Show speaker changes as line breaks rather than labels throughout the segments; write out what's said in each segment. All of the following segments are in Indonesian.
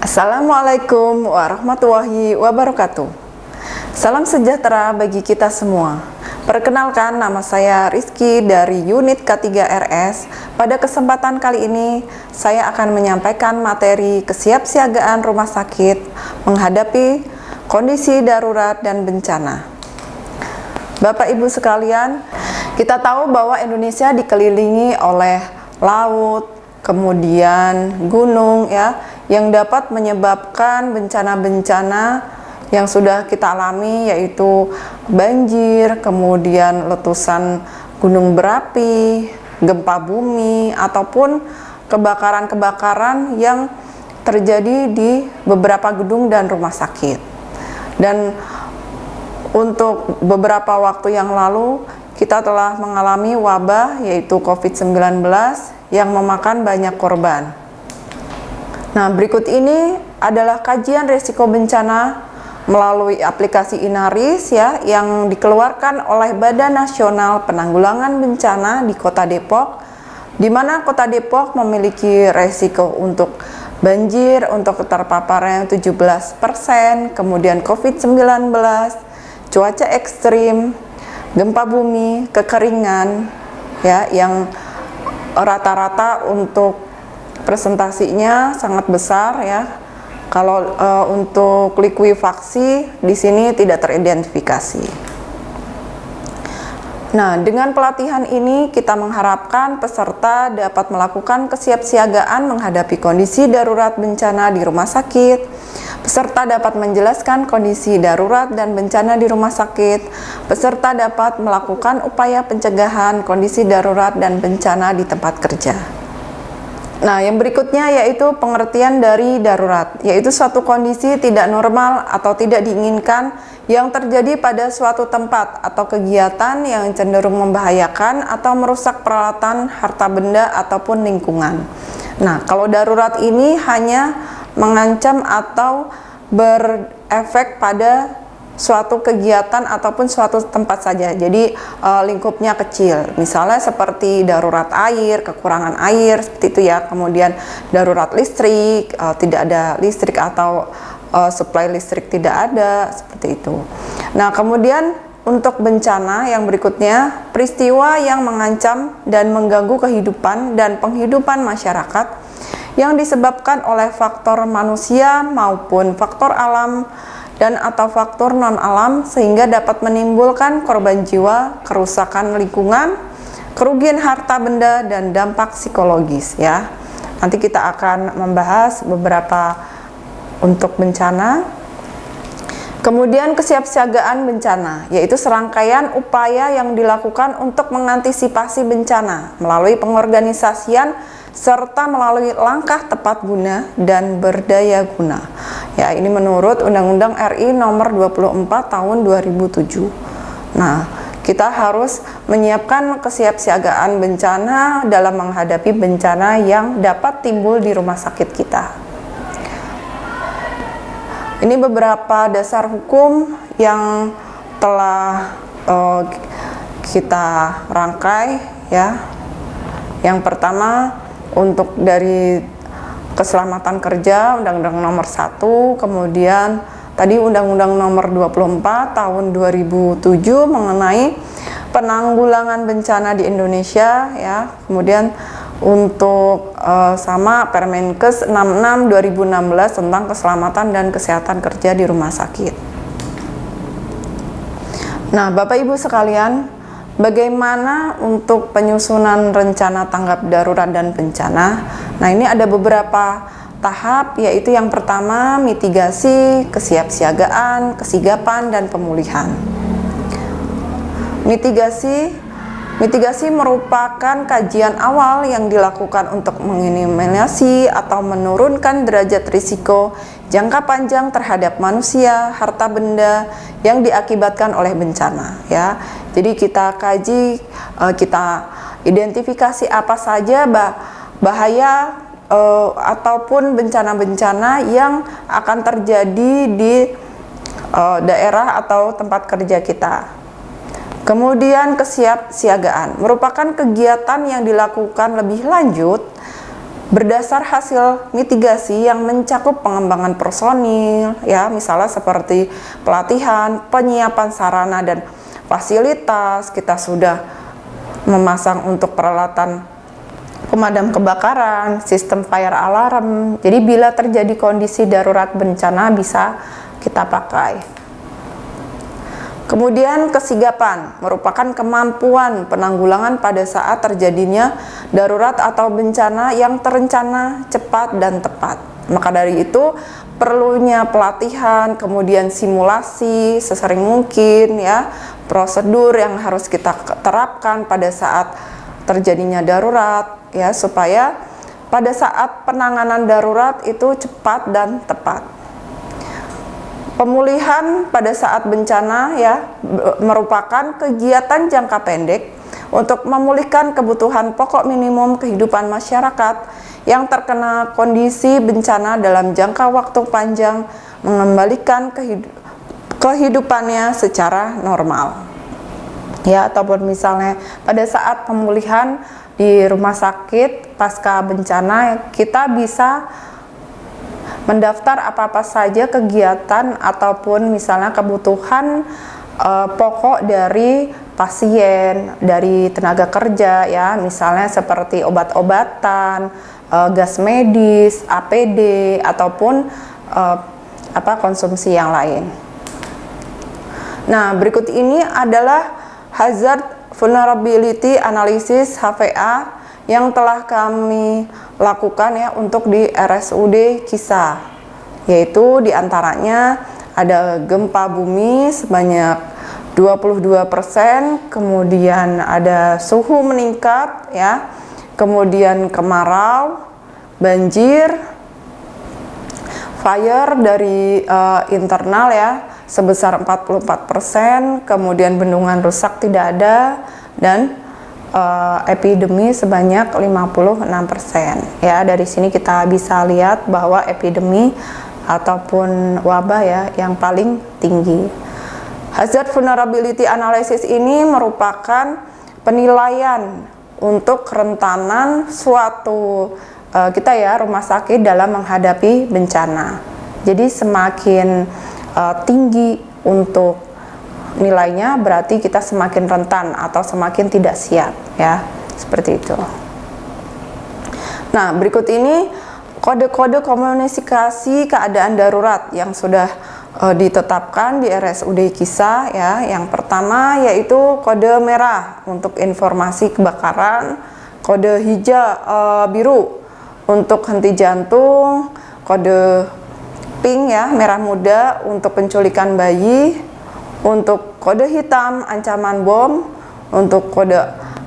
Assalamualaikum warahmatullahi wabarakatuh. Salam sejahtera bagi kita semua. Perkenalkan, nama saya Rizky dari unit K3RS. Pada kesempatan kali ini, saya akan menyampaikan materi kesiapsiagaan rumah sakit menghadapi kondisi darurat dan bencana. Bapak Ibu sekalian, kita tahu bahwa Indonesia dikelilingi oleh laut, kemudian gunung ya, yang dapat menyebabkan bencana-bencana yang sudah kita alami, yaitu banjir, kemudian letusan gunung berapi, gempa bumi, ataupun kebakaran-kebakaran yang terjadi di beberapa gedung dan rumah sakit. Dan untuk beberapa waktu yang lalu kita telah mengalami wabah, yaitu COVID-19 yang memakan banyak korban. Nah, berikut ini adalah kajian risiko bencana melalui aplikasi Inaris ya, yang dikeluarkan oleh Badan Nasional Penanggulangan Bencana di Kota Depok, di mana Kota Depok memiliki risiko untuk banjir untuk keterpaparan 17%, kemudian COVID-19, cuaca ekstrim, gempa bumi, kekeringan ya, yang rata-rata untuk presentasinya sangat besar ya. Kalau untuk likuifaksi di sini tidak teridentifikasi. Nah, dengan pelatihan ini kita mengharapkan peserta dapat melakukan kesiapsiagaan menghadapi kondisi darurat bencana di rumah sakit. Peserta dapat menjelaskan kondisi darurat dan bencana di rumah sakit. Peserta dapat melakukan upaya pencegahan kondisi darurat dan bencana di tempat kerja. Nah, yang berikutnya yaitu pengertian dari darurat, yaitu suatu kondisi tidak normal atau tidak diinginkan yang terjadi pada suatu tempat atau kegiatan yang cenderung membahayakan atau merusak peralatan, harta benda, ataupun lingkungan. Nah, kalau darurat ini hanya mengancam atau berefek pada suatu kegiatan ataupun suatu tempat saja, jadi lingkupnya kecil, misalnya seperti darurat air, kekurangan air seperti itu ya, kemudian darurat listrik, tidak ada listrik atau suplai listrik tidak ada, seperti itu. Nah, kemudian untuk bencana yang berikutnya, peristiwa yang mengancam dan mengganggu kehidupan dan penghidupan masyarakat yang disebabkan oleh faktor manusia maupun faktor alam dan atau faktor non-alam, sehingga dapat menimbulkan korban jiwa, kerusakan lingkungan, kerugian harta benda, dan dampak psikologis ya. Nanti kita akan membahas beberapa untuk bencana. Kemudian kesiapsiagaan bencana, yaitu serangkaian upaya yang dilakukan untuk mengantisipasi bencana melalui pengorganisasian serta melalui langkah tepat guna dan berdaya guna. Ya, ini menurut Undang-Undang RI nomor 24 tahun 2007. Nah, kita harus menyiapkan kesiapsiagaan bencana dalam menghadapi bencana yang dapat timbul di rumah sakit kita. Ini beberapa dasar hukum yang telah kita rangkai ya. Yang pertama, untuk dari keselamatan kerja, Undang-Undang nomor 1, kemudian tadi Undang-Undang nomor 24 tahun 2007 mengenai penanggulangan bencana di Indonesia ya. Kemudian untuk sama Permenkes 66 2016 tentang keselamatan dan kesehatan kerja di rumah sakit. Nah, Bapak Ibu sekalian, bagaimana untuk penyusunan rencana tanggap darurat dan bencana? Nah, ini ada beberapa tahap, yaitu yang pertama mitigasi, kesiapsiagaan, kesigapan, dan pemulihan. Mitigasi merupakan kajian awal yang dilakukan untuk mengeliminasi atau menurunkan derajat risiko jangka panjang terhadap manusia, harta benda yang diakibatkan oleh bencana ya. Jadi kita kaji, kita identifikasi apa saja bahaya ataupun bencana-bencana yang akan terjadi di daerah atau tempat kerja kita. Kemudian kesiapsiagaan merupakan kegiatan yang dilakukan lebih lanjut berdasar hasil mitigasi yang mencakup pengembangan personil, ya, misalnya seperti pelatihan, penyiapan sarana dan fasilitas. Kita sudah memasang untuk peralatan pemadam kebakaran, sistem fire alarm. Jadi bila terjadi kondisi darurat bencana bisa kita pakai. Kemudian kesigapan merupakan kemampuan penanggulangan pada saat terjadinya darurat atau bencana yang terencana, cepat, dan tepat. Maka dari itu perlunya pelatihan, kemudian simulasi sesering mungkin, ya, prosedur yang harus kita terapkan pada saat terjadinya darurat, ya, supaya pada saat penanganan darurat itu cepat dan tepat. Pemulihan pada saat bencana, ya, merupakan kegiatan jangka pendek untuk memulihkan kebutuhan pokok minimum kehidupan masyarakat yang terkena kondisi bencana dalam jangka waktu panjang, mengembalikan kehidupannya secara normal. Ya, ataupun misalnya pada saat pemulihan di rumah sakit pasca bencana, kita bisa mendaftar apa-apa saja kegiatan ataupun misalnya kebutuhan pokok dari pasien, dari tenaga kerja, ya, misalnya seperti obat-obatan, gas medis, APD, ataupun konsumsi yang lain. Nah, berikut ini adalah Hazard Vulnerability Analysis HVA yang telah kami lakukan, ya, untuk di RSUD Kisah, yaitu diantaranya ada gempa bumi sebanyak 22%, kemudian ada suhu meningkat, ya, kemudian kemarau, banjir, fire dari internal, ya, sebesar 44%, kemudian bendungan rusak tidak ada, dan epidemi sebanyak 56%. Ya, dari sini kita bisa lihat bahwa epidemi ataupun wabah, ya, yang paling tinggi. Hazard Vulnerability Analysis ini merupakan penilaian untuk kerentanan suatu kita, ya, rumah sakit dalam menghadapi bencana. Jadi semakin tinggi untuk nilainya, berarti kita semakin rentan atau semakin tidak siap, ya, seperti itu. Nah, berikut ini kode-kode komunikasi keadaan darurat yang sudah ditetapkan di RSUD Kisah, ya. Yang pertama yaitu kode merah untuk informasi kebakaran, kode hijau biru untuk henti jantung, kode pink, ya, merah muda untuk penculikan bayi, untuk kode hitam ancaman bom, untuk kode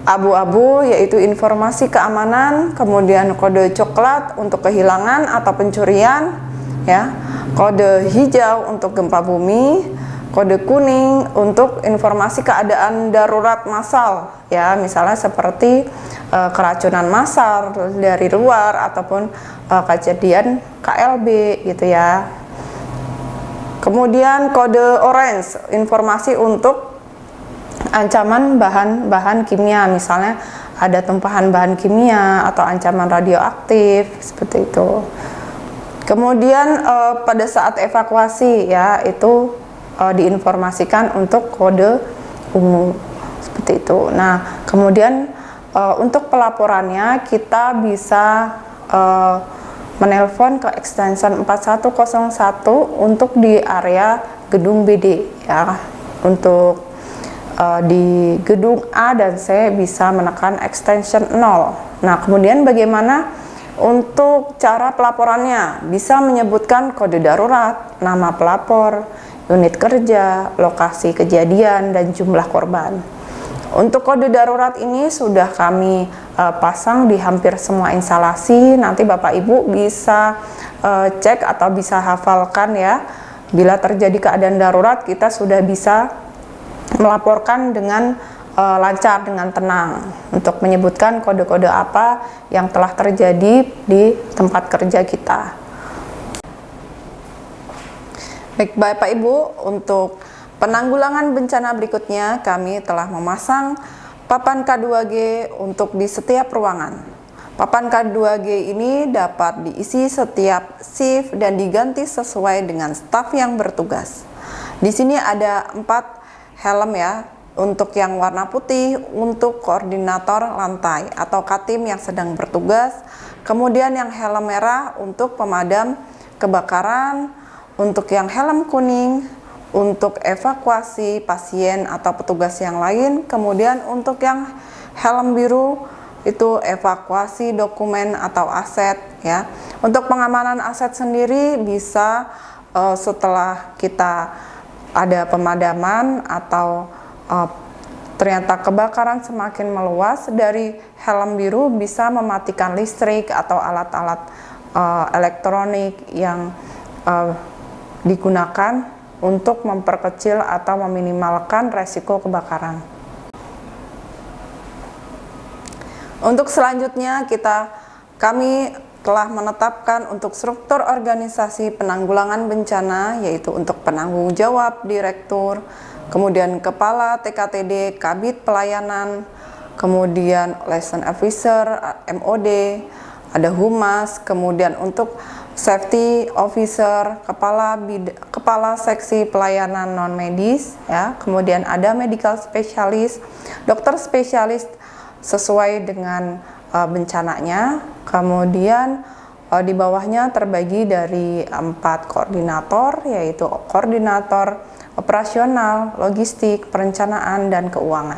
abu-abu yaitu informasi keamanan, kemudian kode coklat untuk kehilangan atau pencurian, ya, kode hijau untuk gempa bumi, kode kuning untuk informasi keadaan darurat massal, ya, misalnya seperti keracunan massal dari luar ataupun kejadian KLB, gitu, ya. Kemudian kode orange, informasi untuk ancaman bahan-bahan kimia, misalnya ada tumpahan bahan kimia atau ancaman radioaktif, seperti itu. Kemudian pada saat evakuasi, ya, itu diinformasikan untuk kode ungu, seperti itu. Nah, kemudian untuk pelaporannya kita bisa menelpon ke extension 4101 untuk di area gedung BD, ya. Untuk di gedung A dan C bisa menekan extension 0. Nah, kemudian bagaimana untuk cara pelaporannya? Bisa menyebutkan kode darurat, nama pelapor, unit kerja, lokasi kejadian, dan jumlah korban. Untuk kode darurat ini sudah kami pasang di hampir semua instalasi. Nanti Bapak Ibu bisa cek atau bisa hafalkan, ya. Bila terjadi keadaan darurat, kita sudah bisa melaporkan dengan lancar, dengan tenang, untuk menyebutkan kode-kode apa yang telah terjadi di tempat kerja kita. Baik Bapak Ibu, untuk penanggulangan bencana berikutnya, kami telah memasang papan K2G untuk di setiap ruangan. Papan K2G ini dapat diisi setiap shift dan diganti sesuai dengan staf yang bertugas. Di sini ada 4 helm ya, untuk yang warna putih untuk koordinator lantai atau Katim yang sedang bertugas. Kemudian yang helm merah untuk pemadam kebakaran, untuk yang helm kuning untuk evakuasi pasien atau petugas yang lain. Kemudian untuk yang helm biru itu evakuasi dokumen atau aset ya. Untuk pengamanan aset sendiri bisa setelah kita ada pemadaman atau ternyata kebakaran semakin meluas, dari helm biru bisa mematikan listrik atau alat-alat elektronik yang digunakan untuk memperkecil atau meminimalkan resiko kebakaran. Untuk selanjutnya kami telah menetapkan untuk struktur organisasi penanggulangan bencana, yaitu untuk penanggung jawab direktur, kemudian kepala TKTD, kabit pelayanan, kemudian liaison officer, MOD, ada humas, kemudian untuk safety officer, kepala seksi pelayanan non medis ya, kemudian ada medical specialist, dokter spesialis sesuai dengan bencananya. Kemudian di bawahnya terbagi dari 4 koordinator, yaitu koordinator operasional, logistik, perencanaan, dan keuangan.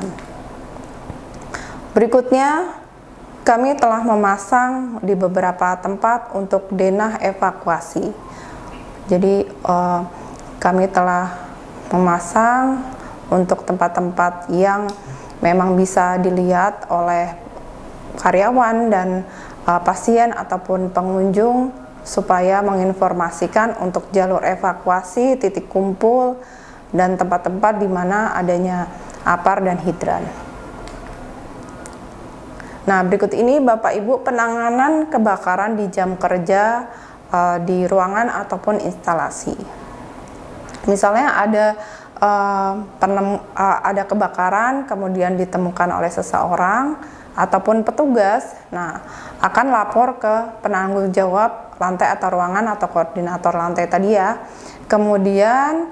Berikutnya, kami telah memasang di beberapa tempat untuk denah evakuasi. Jadi kami telah memasang untuk tempat-tempat yang memang bisa dilihat oleh karyawan dan pasien ataupun pengunjung, supaya menginformasikan untuk jalur evakuasi, titik kumpul, dan tempat-tempat di mana adanya APAR dan hidran. Nah, berikut ini Bapak Ibu penanganan kebakaran di jam kerja di ruangan ataupun instalasi. Misalnya ada kebakaran kemudian ditemukan oleh seseorang ataupun petugas, nah akan lapor ke penanggung jawab lantai atau ruangan atau koordinator lantai tadi ya. Kemudian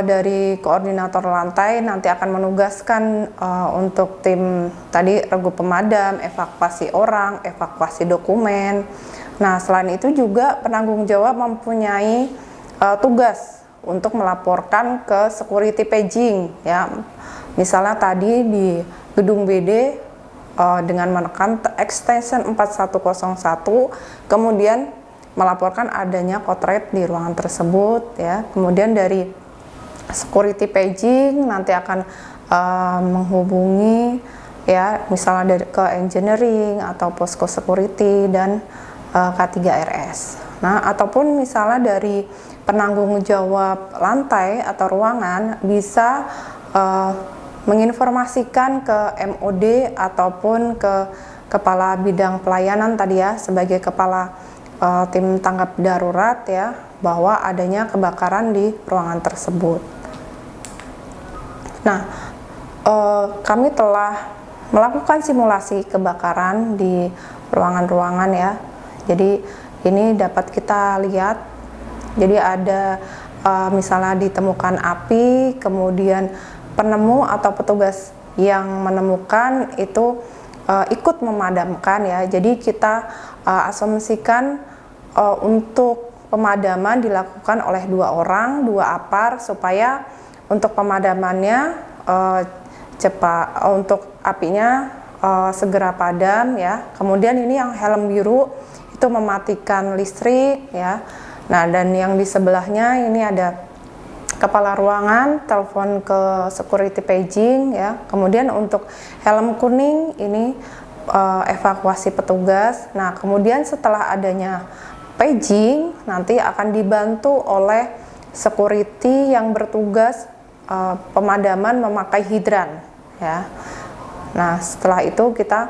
dari koordinator lantai nanti akan menugaskan untuk tim tadi regu pemadam, evakuasi orang, evakuasi dokumen. Nah, selain itu juga penanggung jawab mempunyai tugas untuk melaporkan ke security paging ya. Misalnya tadi di gedung BD dengan menekan extension 4101, kemudian melaporkan adanya korslet di ruangan tersebut ya. Kemudian dari security paging nanti akan menghubungi ya, misalnya ke engineering atau posko security dan K3RS. Nah, ataupun misalnya dari penanggung jawab lantai atau ruangan bisa menginformasikan ke MOD ataupun ke kepala bidang pelayanan tadi ya, sebagai kepala tim tanggap darurat ya, bahwa adanya kebakaran di ruangan tersebut. Nah, kami telah melakukan simulasi kebakaran di ruangan-ruangan ya. Jadi ini dapat kita lihat. Jadi ada misalnya ditemukan api, kemudian penemu atau petugas yang menemukan itu ikut memadamkan ya. Jadi kita asumsikan untuk pemadaman dilakukan oleh 2 orang, 2 APAR, supaya untuk pemadamannya cepat, untuk apinya segera padam ya. Kemudian ini yang helm biru itu mematikan listrik ya. Nah, dan yang di sebelahnya ini ada kepala ruangan, telepon ke security paging ya. Kemudian untuk helm kuning ini evakuasi petugas. Nah, kemudian setelah adanya paging nanti akan dibantu oleh security yang bertugas pemadaman memakai hidran ya. Nah, setelah itu kita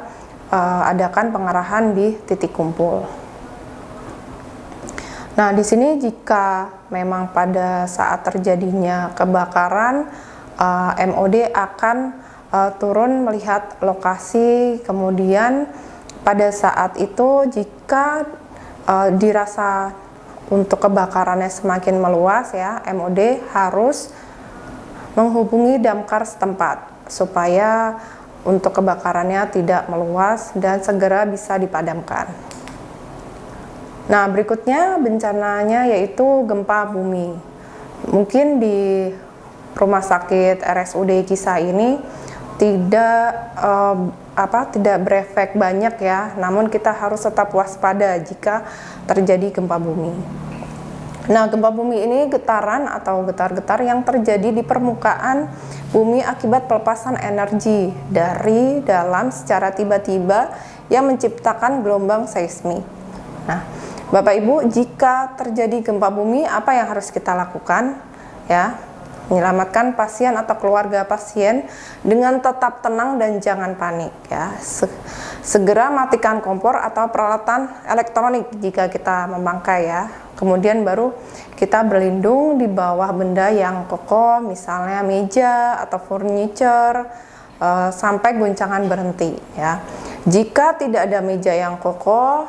adakan pengarahan di titik kumpul. Nah, di sini jika memang pada saat terjadinya kebakaran, MOD akan turun melihat lokasi, kemudian pada saat itu jika dirasa untuk kebakarannya semakin meluas ya, MOD harus menghubungi damkar setempat supaya untuk kebakarannya tidak meluas dan segera bisa dipadamkan. Nah, berikutnya bencananya yaitu gempa bumi. Mungkin di Rumah Sakit RSUD Kisah ini tidak berefek banyak ya, namun kita harus tetap waspada jika terjadi gempa bumi. Nah, gempa bumi ini getaran atau getar-getar yang terjadi di permukaan bumi akibat pelepasan energi dari dalam secara tiba-tiba yang menciptakan gelombang seismik. Nah, Bapak Ibu, jika terjadi gempa bumi, apa yang harus kita lakukan? Ya, menyelamatkan pasien atau keluarga pasien dengan tetap tenang dan jangan panik ya. Segera matikan kompor atau peralatan elektronik jika kita membangkai ya. Kemudian baru kita berlindung di bawah benda yang kokoh, misalnya meja atau furniture, sampai guncangan berhenti ya. Jika tidak ada meja yang kokoh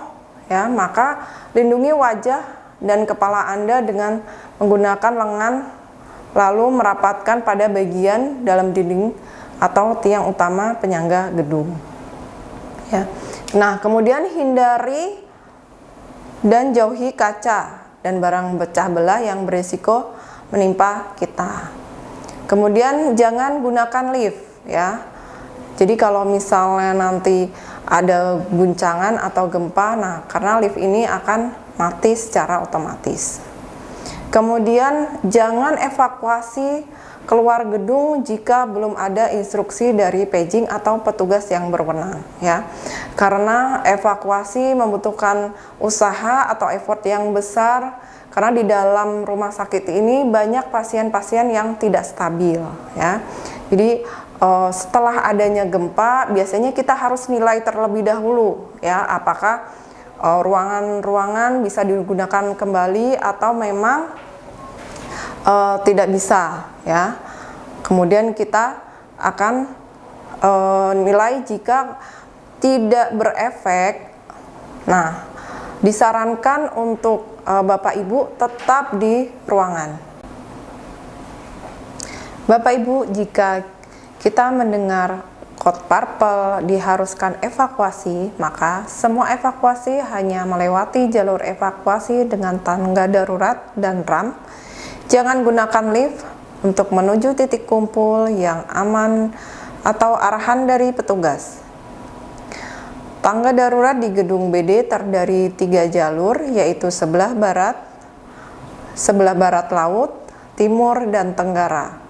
ya, maka lindungi wajah dan kepala Anda dengan menggunakan lengan, lalu merapatkan pada bagian dalam dinding atau tiang utama penyangga gedung ya. Nah, kemudian hindari dan jauhi kaca dan barang pecah belah yang berisiko menimpa kita. Kemudian jangan gunakan lift ya. Jadi kalau misalnya nanti ada guncangan atau gempa, nah karena lift ini akan mati secara otomatis. Kemudian jangan evakuasi keluar gedung jika belum ada instruksi dari paging atau petugas yang berwenang ya. Karena evakuasi membutuhkan usaha atau effort yang besar, karena di dalam rumah sakit ini banyak pasien-pasien yang tidak stabil ya. Jadi setelah adanya gempa biasanya kita harus nilai terlebih dahulu ya, apakah ruangan-ruangan bisa digunakan kembali atau memang tidak bisa ya. Kemudian kita akan nilai jika tidak berefek. Nah, disarankan untuk Bapak Ibu tetap di ruangan. Bapak Ibu, jika kita mendengar kode purple diharuskan evakuasi, maka semua evakuasi hanya melewati jalur evakuasi dengan tangga darurat dan ramp. Jangan gunakan lift untuk menuju titik kumpul yang aman atau arahan dari petugas. Tangga darurat di gedung BD terdiri 3 jalur, yaitu sebelah barat laut, timur, dan tenggara.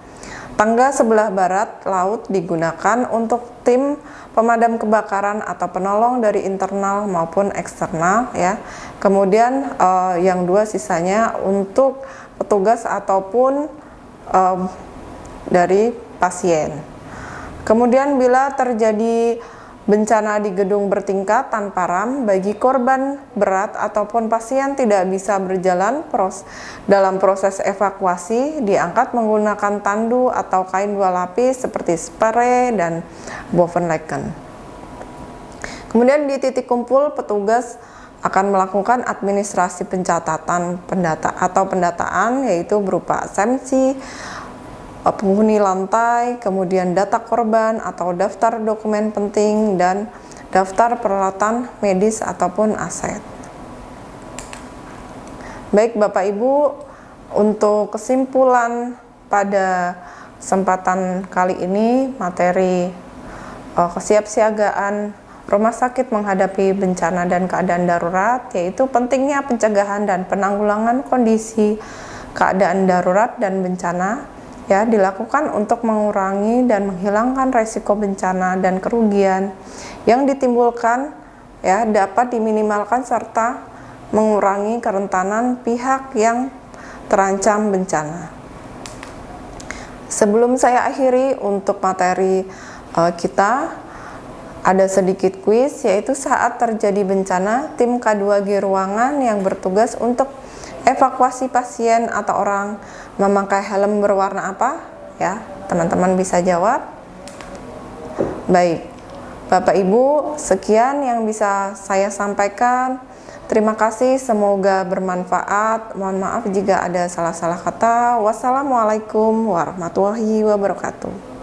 Tangga sebelah barat laut digunakan untuk tim pemadam kebakaran atau penolong dari internal maupun eksternal ya. Kemudian yang 2 sisanya untuk petugas ataupun dari pasien. Kemudian bila terjadi bencana di gedung bertingkat tanpa ram, bagi korban berat ataupun pasien tidak bisa berjalan dalam proses evakuasi, diangkat menggunakan tandu atau kain 2 lapis seperti spray dan bovenlaken. Kemudian di titik kumpul, petugas akan melakukan administrasi pencatatan pendataan, yaitu berupa absensi penghuni lantai, kemudian data korban atau daftar dokumen penting, dan daftar peralatan medis ataupun aset. Baik Bapak Ibu, untuk kesimpulan pada kesempatan kali ini, materi kesiapsiagaan rumah sakit menghadapi bencana dan keadaan darurat, yaitu pentingnya pencegahan dan penanggulangan kondisi keadaan darurat dan bencana ya, dilakukan untuk mengurangi dan menghilangkan resiko bencana dan kerugian yang ditimbulkan ya, dapat diminimalkan serta mengurangi kerentanan pihak yang terancam bencana. Sebelum saya akhiri untuk materi kita, ada sedikit kuis, yaitu saat terjadi bencana, tim K2G ruangan yang bertugas untuk evakuasi pasien atau orang memakai helm berwarna apa? Ya, teman-teman bisa jawab. Baik, Bapak Ibu, sekian yang bisa saya sampaikan. Terima kasih, semoga bermanfaat. Mohon maaf jika ada salah-salah kata. Wassalamualaikum warahmatullahi wabarakatuh.